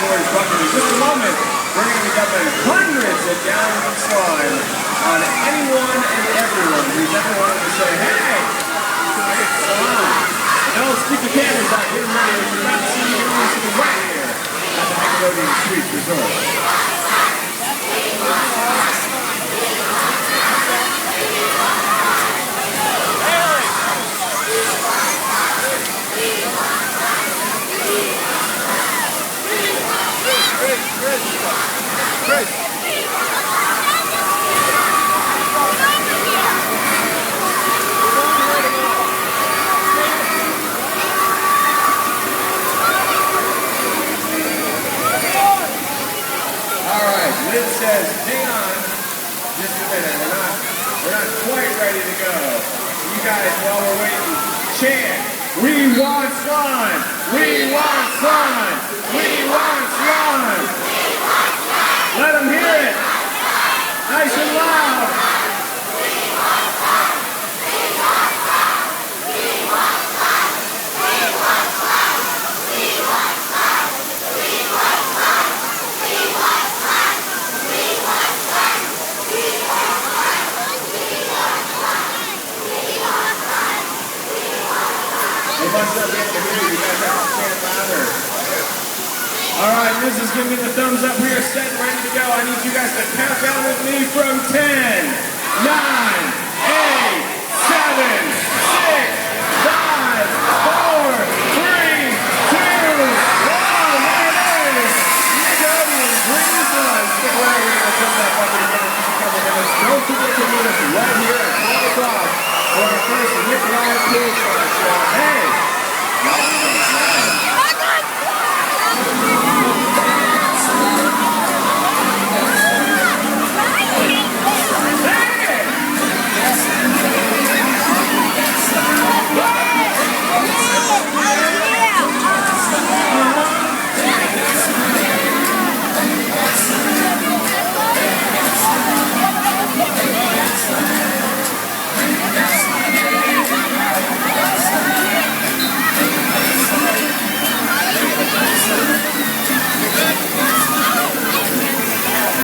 boys bucket. In just a moment, we're going to be dumping hundreds of gallons of slime on anyone and everyone who's ever wanted to say, hey, it's slime. Now let's keep the cameras out. Get them ready. We're about to see you right here at the Nickelodeon Suites Resort. Chris. Alright, Liz says, hang on just a minute. We're not quite ready to go. You guys, while we're waiting, chant, we want slime! We want slime! We want slime! Let them hear it! Nice and loud! Alright, this is giving me the thumbs up. We are set and ready to go. I need you guys to count down with me from 10, 9, 8, 7, 6, 5, 4, 3, 2, 1. There it is! Nickelodeon, bring this on. Stick around, we're going to jump that bucket again in just a couple minutes. Don't forget to meet us right here at 12 o'clock for our first Nickelodeon Pool Star Show. Hey!